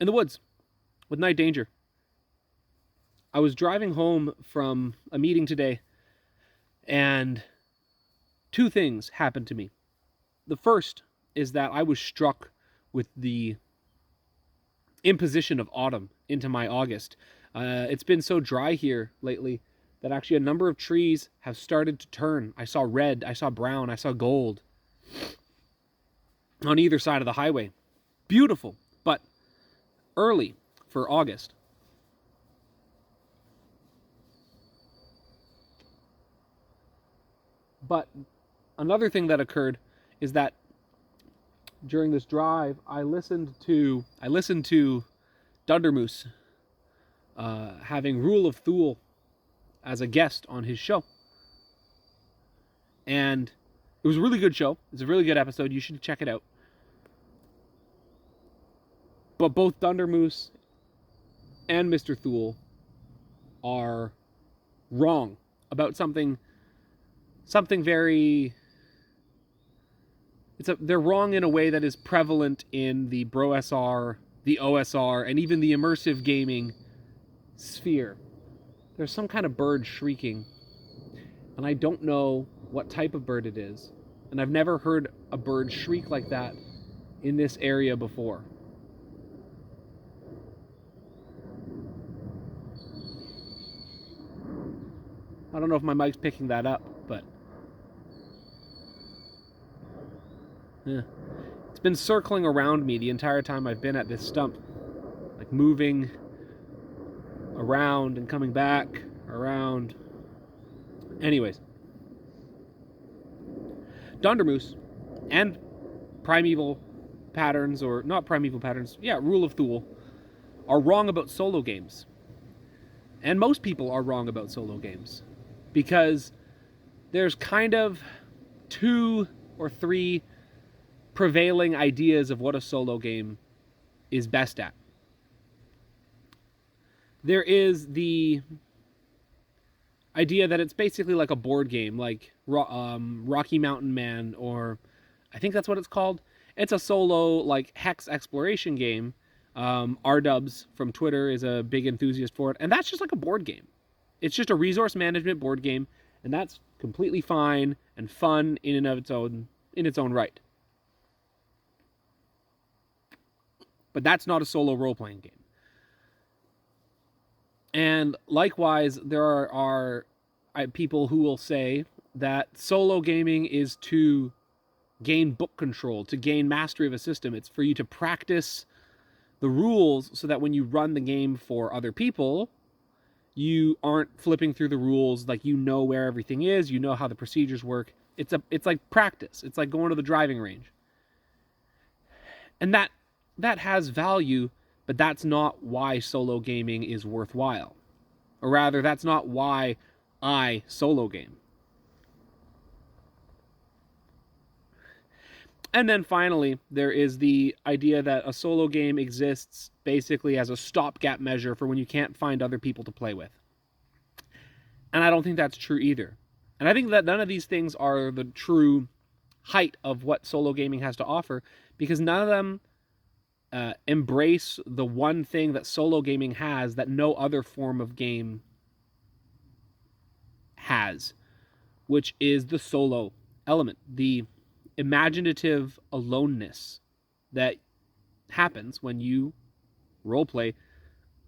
in the woods with Night Danger. I was driving home from a meeting today, and two things happened to me. The first is that I was struck with the imposition of autumn into my August. It's been so dry here lately that actually a number of trees have started to turn. I saw red, I saw brown, I saw gold on either side of the highway. Beautiful, but early for August. But another thing that occurred is that during this drive, I listened to Dundermoose having Rule of Thule as a guest on his show, and it was a really good show. It's a really good episode. You should check it out. But both Dundermoose and Mr. Thule are wrong about something very. They're wrong in a way that is prevalent in the BroSR, the OSR, and even the immersive gaming sphere. There's some kind of bird shrieking, and I don't know what type of bird it is, and I've never heard a bird shriek like that in this area before. I don't know if my mic's picking that up, but yeah. It's been circling around me the entire time I've been at this stump, like moving around and coming back around. Anyways, Dundermoose and Primeval Patterns, or not Primeval Patterns, yeah, Rule of Thule, are wrong about solo games. And most people are wrong about solo games, because there's kind of 2 or 3 prevailing ideas of what a solo game is best at. There is the idea that it's basically like a board game, like Rocky Mountain Man, or I think that's what it's called. It's a solo, like, hex exploration game. Rdubs from Twitter is a big enthusiast for it, and that's just like a board game. It's just a resource management board game, and that's completely fine and fun in and of its own right. But that's not a solo role-playing game. And likewise, there are people who will say that solo gaming is to gain book control, to gain mastery of a system. It's for you to practice the rules so that when you run the game for other people, you aren't flipping through the rules, like, you know where everything is, you know how the procedures work. It's like practice. It's like going to the driving range. And that has value, but that's not why solo gaming is worthwhile. Or rather, that's not why I solo game. And then finally, there is the idea that a solo game exists basically as a stopgap measure for when you can't find other people to play with. And I don't think that's true either. And I think that none of these things are the true height of what solo gaming has to offer, because none of them embrace the one thing that solo gaming has that no other form of game has, which is the solo element, the imaginative aloneness that happens when you roleplay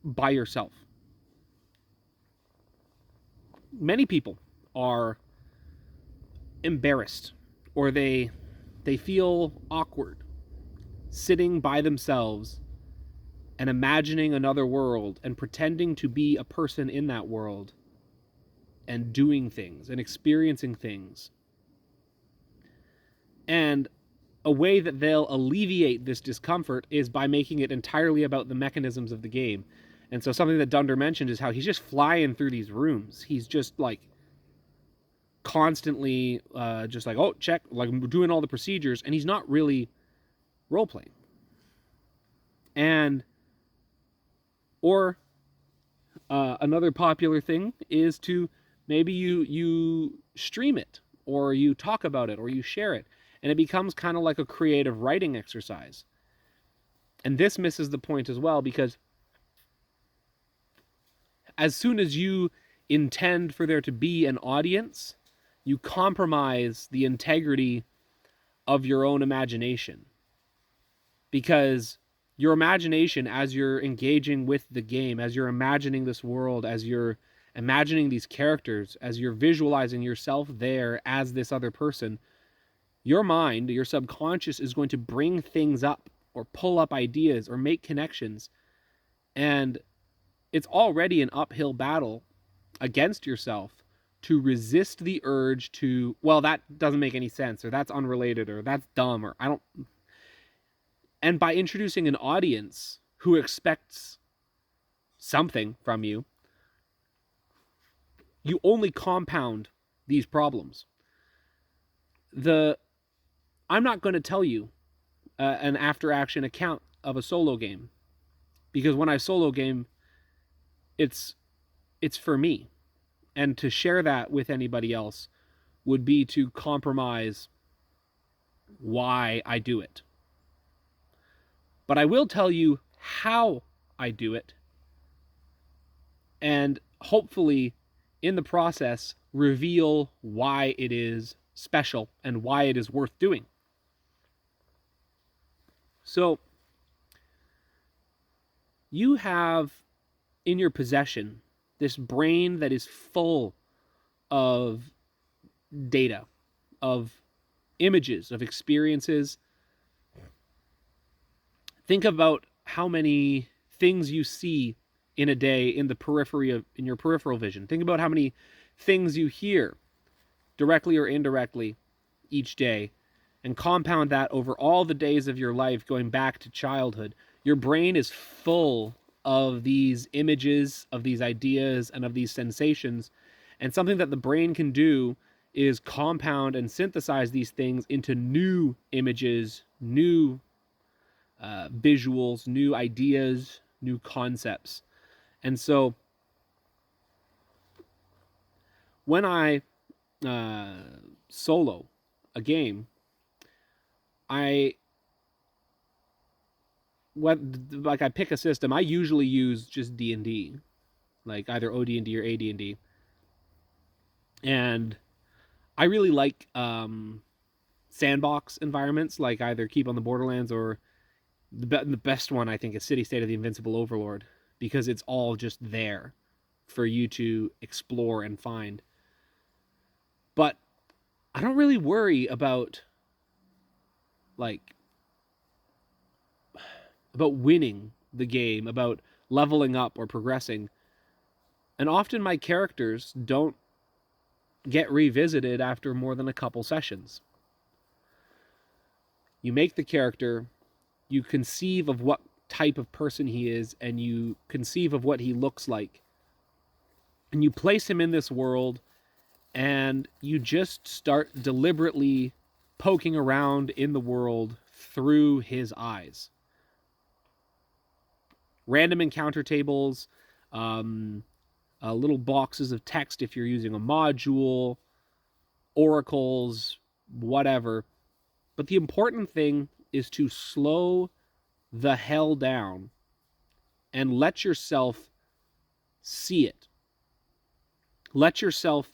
by yourself. Many people are embarrassed, or they feel awkward sitting by themselves and imagining another world and pretending to be a person in that world and doing things and experiencing things. And a way that they'll alleviate this discomfort is by making it entirely about the mechanisms of the game. And so something that Dunder mentioned is how he's just flying through these rooms. He's just like constantly just like, oh, check, like doing all the procedures, and he's not really role-playing. And or another popular thing is to maybe you stream it, or you talk about it, or you share it, and it becomes kind of like a creative writing exercise. And this misses the point as well, because as soon as you intend for there to be an audience, you compromise the integrity of your own imagination. Because your imagination, as you're engaging with the game, as you're imagining this world, as you're imagining these characters, as you're visualizing yourself there as this other person, your mind, your subconscious, is going to bring things up or pull up ideas or make connections. And it's already an uphill battle against yourself to resist the urge to, well, that doesn't make any sense, or that's unrelated, or that's dumb, or I don't. And by introducing an audience who expects something from you, you only compound these problems. I'm not going to tell you an after-action account of a solo game, because when I solo game, it's for me, and to share that with anybody else would be to compromise why I do it. But I will tell you how I do it, and hopefully in the process reveal why it is special and why it is worth doing. So you have in your possession this brain that is full of data, of images, of experiences. Think about how many things you see in a day in your peripheral vision. Think about how many things you hear directly or indirectly each day, and compound that over all the days of your life going back to childhood. Your brain is full of these images, of these ideas, and of these sensations. And something that the brain can do is compound and synthesize these things into new images, new visuals, new ideas, new concepts. And so when I solo a game, I pick a system. I usually use just D&D, like either OD&D or AD&D, and I really like sandbox environments, like either Keep on the Borderlands, or the best one I think is City State of the Invincible Overlord, because it's all just there for you to explore and find. But I don't really worry about winning the game, about leveling up or progressing. And often my characters don't get revisited after more than a couple sessions. You make the character, you conceive of what type of person he is, and you conceive of what he looks like. And you place him in this world, and you just start deliberately poking around in the world through his eyes. Random encounter tables, little boxes of text if you're using a module, oracles, whatever. But the important thing is to slow the hell down and let yourself see it. Let yourself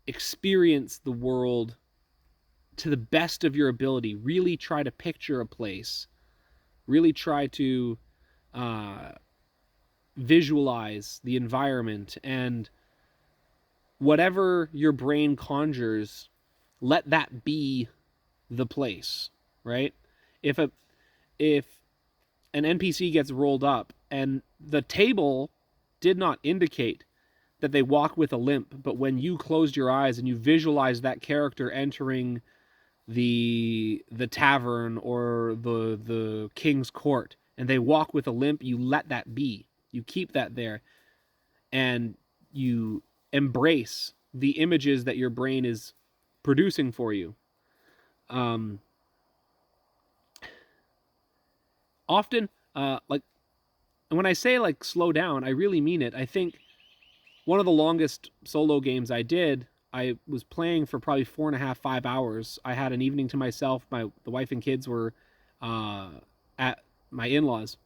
experience the world to the best of your ability. Really try to picture a place. Really try to visualize the environment, and whatever your brain conjures, let that be the place, right? If an NPC gets rolled up and the table did not indicate that they walk with a limp, but when you closed your eyes and you visualized that character entering the tavern or the king's court, and they walk with a limp, you let that be. You keep that there, and you embrace the images that your brain is producing for you. Often, and when I say slow down, I really mean it. I think one of the longest solo games I did, I was playing for probably 4.5, 5 hours. I had an evening to myself. The wife and kids were at my in-laws.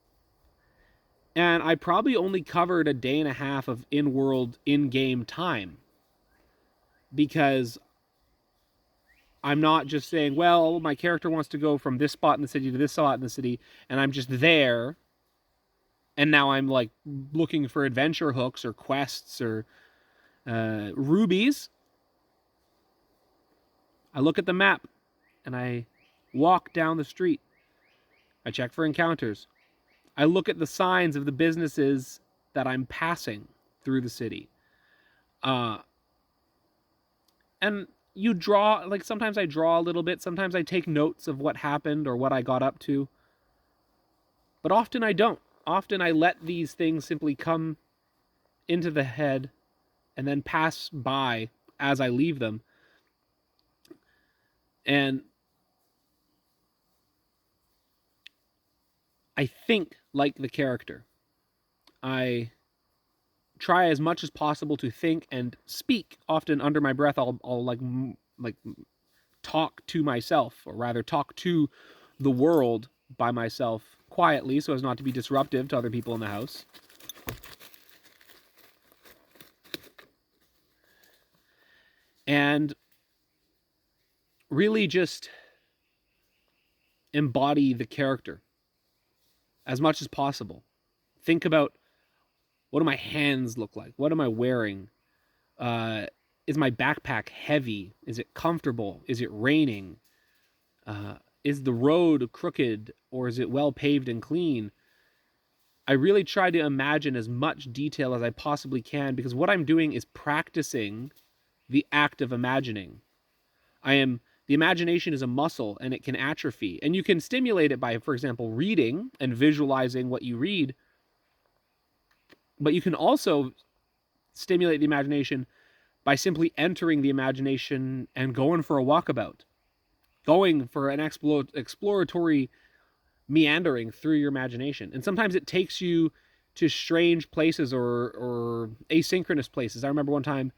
And I probably only covered a day and a half of in-world, in-game time. Because I'm not just saying, well, my character wants to go from this spot in the city to this spot in the city, and I'm just there. And now I'm like looking for adventure hooks or quests or rubies. I look at the map and I walk down the street. I check for encounters. I look at the signs of the businesses that I'm passing through the city. And you draw, like sometimes I draw a little bit, sometimes I take notes of what happened or what I got up to. But often I don't. Often I let these things simply come into the head and then pass by as I leave them. And I think like the character. I try as much as possible to think and speak. Often under my breath, I'll like talk to myself, or rather talk to the world by myself quietly so as not to be disruptive to other people in the house. And really just embody the character as much as possible. Think about, what do my hands look like? What am I wearing? Is my backpack heavy? Is it comfortable? Is it raining? Is the road crooked, or is it well paved and clean? I really try to imagine as much detail as I possibly can, because what I'm doing is practicing the act of imagining. The imagination is a muscle, and it can atrophy. And you can stimulate it by, for example, reading and visualizing what you read. But you can also stimulate the imagination by simply entering the imagination and going for a walkabout. Going for an exploratory meandering through your imagination. And sometimes it takes you to strange places or asynchronous places. I remember one time,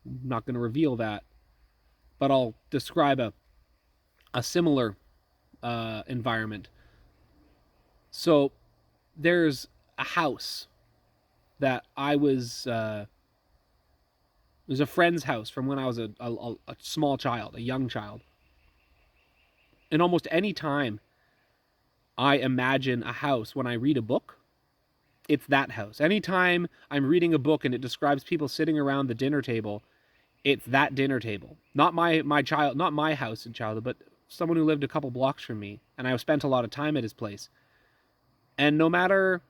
I'm not going to reveal that, but I'll describe a similar environment. So there's a house that it was a friend's house from when I was a small child, a young child. And almost any time I imagine a house when I read a book, it's that house. Anytime I'm reading a book and it describes people sitting around the dinner table, it's that dinner table. Not my house in childhood, but someone who lived a couple blocks from me, and I spent a lot of time at his place. And no matter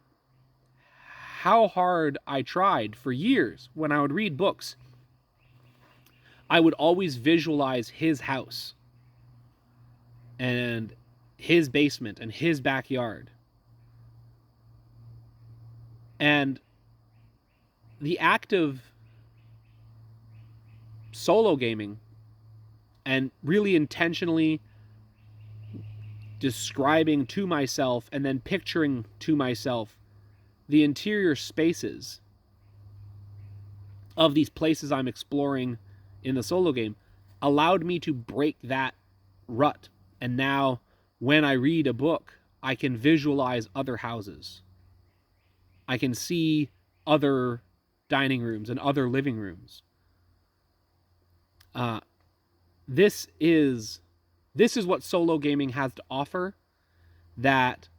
how hard I tried for years when I would read books, I would always visualize his house and his basement and his backyard. And the act of solo gaming and really intentionally describing to myself and then picturing to myself the interior spaces of these places I'm exploring in the solo game allowed me to break that rut. And now when I read a book, I can visualize other houses. I can see other dining rooms and other living rooms. This is what solo gaming has to offer that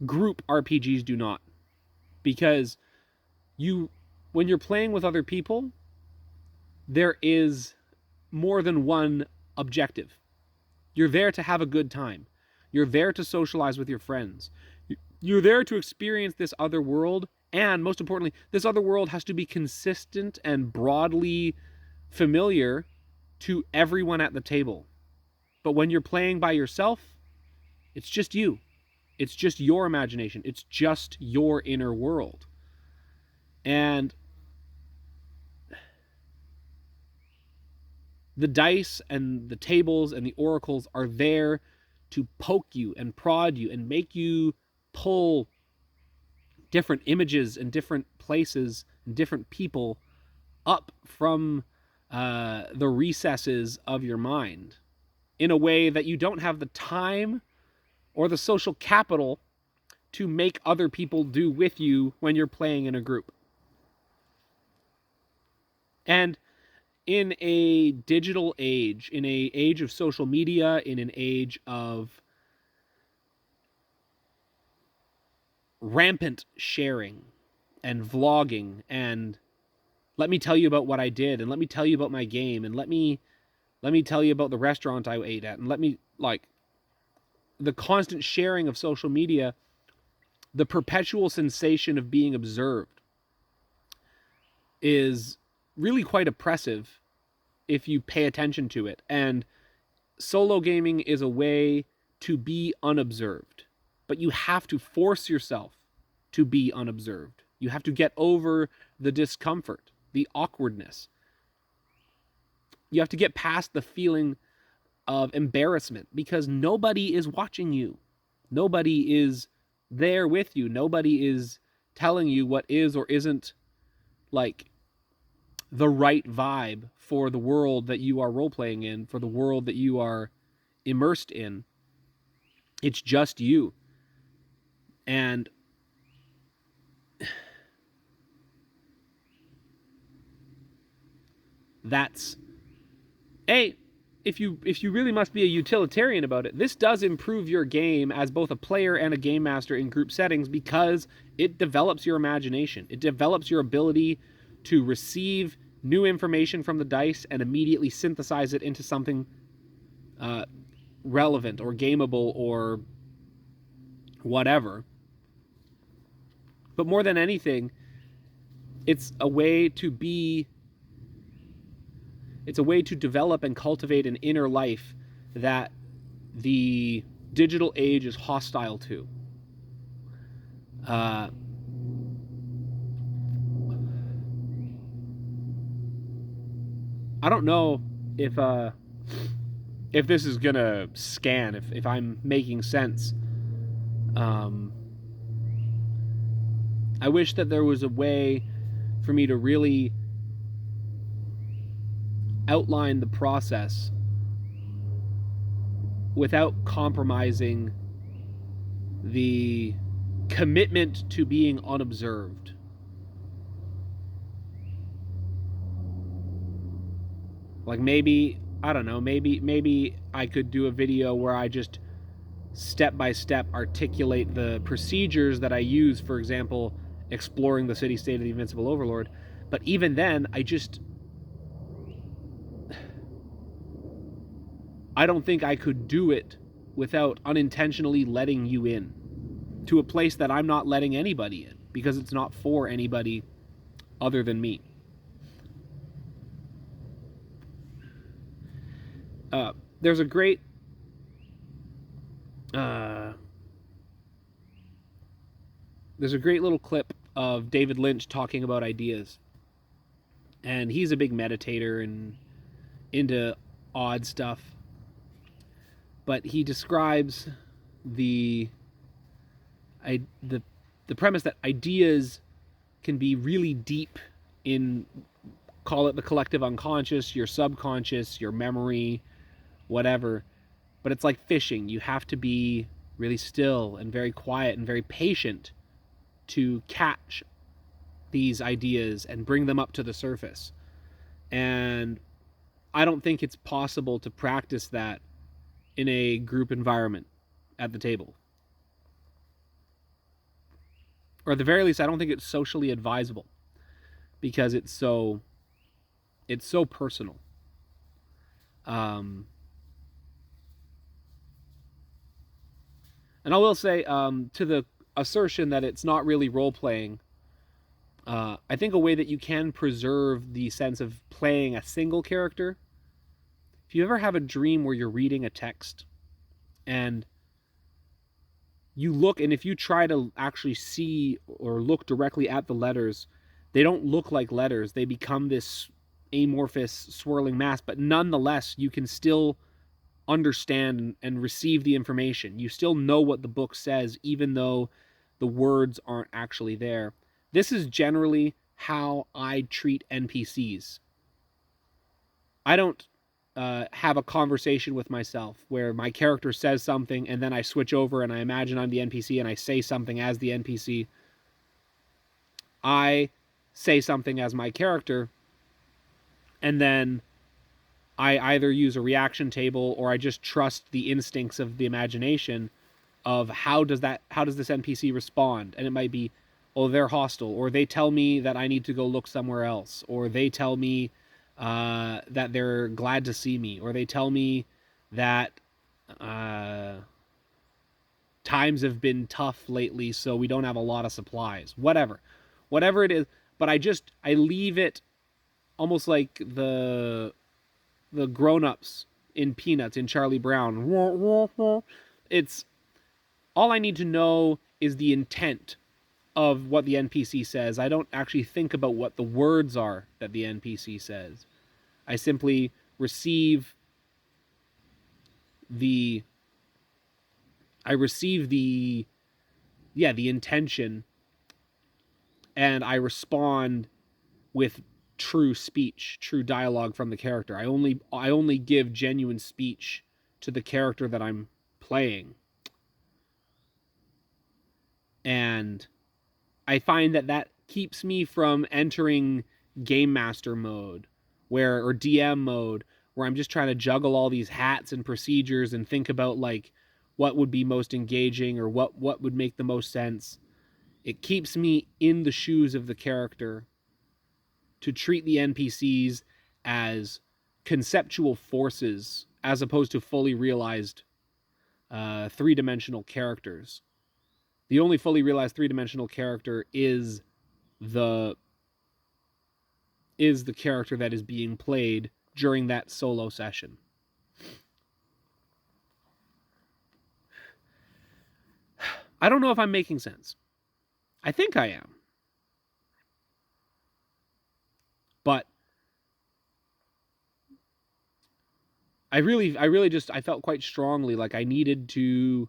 group RPGs do not. Because when you're playing with other people, there is more than one objective. You're there to have a good time. You're there to socialize with your friends. You're there to experience this other world, and most importantly, this other world has to be consistent and broadly familiar to everyone at the table. But when you're playing by yourself, it's just you. It's just your imagination. It's just your inner world. And the dice and the tables and the oracles are there to poke you and prod you and make you pull different images and different places and different people up from the recesses of your mind. in a way that you don't have the time or the social capital to make other people do with you when you're playing in a group. And in a digital age, in an age of social media, in an age of rampant sharing and vlogging and let me tell you about what I did, and let me tell you about my game, and let me tell you about the restaurant I ate at, and let me, like, the constant sharing of social media, the perpetual sensation of being observed is really quite oppressive if you pay attention to it. And solo gaming is a way to be unobserved, but you have to force yourself to be unobserved. You have to get over the discomfort, the awkwardness. You have to get past the feeling of embarrassment because nobody is watching you. Nobody is there with you. Nobody is telling you what is or isn't, like, the right vibe for the world that you are role-playing in, for the world that you are immersed in. It's just you. And that's, if you really must be a utilitarian about it, this does improve your game as both a player and a game master in group settings because it develops your imagination. It develops your ability to receive new information from the dice and immediately synthesize it into something relevant or gameable or whatever. But more than anything, it's a way to develop and cultivate an inner life that the digital age is hostile to. I don't know if this is gonna scan, if I'm making sense. I wish that there was a way for me to really outline the process without compromising the commitment to being unobserved. Like, maybe, I don't know, maybe I could do a video where I just step by step articulate the procedures that I use, for example, exploring the city-state of the Invincible Overlord. But even then, I don't think I could do it without unintentionally letting you in to a place that I'm not letting anybody in because it's not for anybody other than me. There's a great little clip of David Lynch talking about ideas. And he's a big meditator and into odd stuff. But he describes the premise that ideas can be really deep in, call it the collective unconscious, your subconscious, your memory, whatever. But it's like fishing. You have to be really still and very quiet and very patient to catch these ideas and bring them up to the surface. And I don't think it's possible to practice that in a group environment at the table. Or at the very least, I don't think it's socially advisable because it's so personal. And I will say, to the assertion that it's not really role-playing, I think a way that you can preserve the sense of playing a single character, if you ever have a dream where you're reading a text and you look, and if you try to actually see or look directly at the letters, they don't look like letters. They become this amorphous, swirling mass, but nonetheless, you can still understand and receive the information. You still know what the book says, even though the words aren't actually there. This is generally how I treat NPCs. I don't have a conversation with myself where my character says something and then I switch over and I imagine I'm the NPC and I say something as the NPC. I say something as my character, and then I either use a reaction table or I just trust the instincts of the imagination of how does this NPC respond? And it might be, oh, they're hostile, or they tell me that I need to go look somewhere else, or they tell me that they're glad to see me, or they tell me that times have been tough lately, so we don't have a lot of supplies. Whatever it is, but I leave it almost like the grown-ups in Peanuts, in Charlie Brown. It's all I need to know is the intent of what the NPC says. I don't actually think about what the words are that the NPC says. I simply receive the intention, and I respond with true speech, true dialogue from the character. I only give genuine speech to the character that I'm playing. And I find that keeps me from entering game master mode or DM mode, where I'm just trying to juggle all these hats and procedures and think about like what would be most engaging or what would make the most sense. It keeps me in the shoes of the character to treat the NPCs as conceptual forces as opposed to fully realized three-dimensional characters. The only fully realized three-dimensional character is the character that is being played during that solo session. I don't know if I'm making sense. I think I am. But I felt quite strongly like I needed to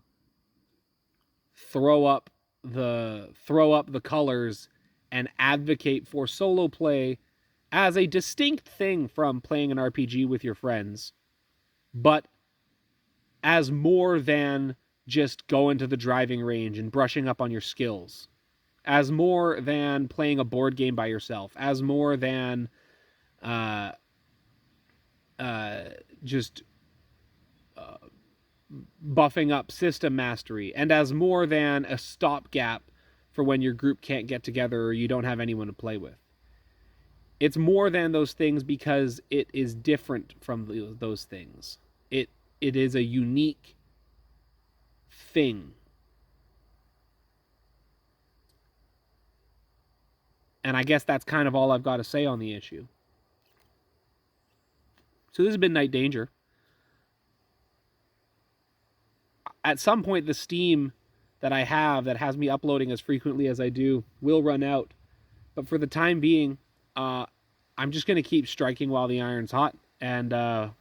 throw up the colors and advocate for solo play as a distinct thing from playing an RPG with your friends, but as more than just going to the driving range and brushing up on your skills, as more than playing a board game by yourself, as more than just buffing up system mastery, and as more than a stopgap for when your group can't get together or you don't have anyone to play with. It's more than those things because it is different from those things. It is a unique thing. And I guess that's kind of all I've got to say on the issue. So this has been Night Danger. At some point, the Steam that I have that has me uploading as frequently as I do will run out. But for the time being, I'm just going to keep striking while the iron's hot and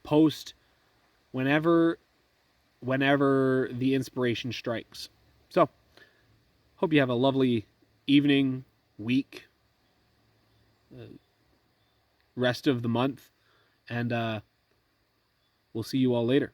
post whenever the inspiration strikes. So, hope you have a lovely evening, week, rest of the month, and we'll see you all later.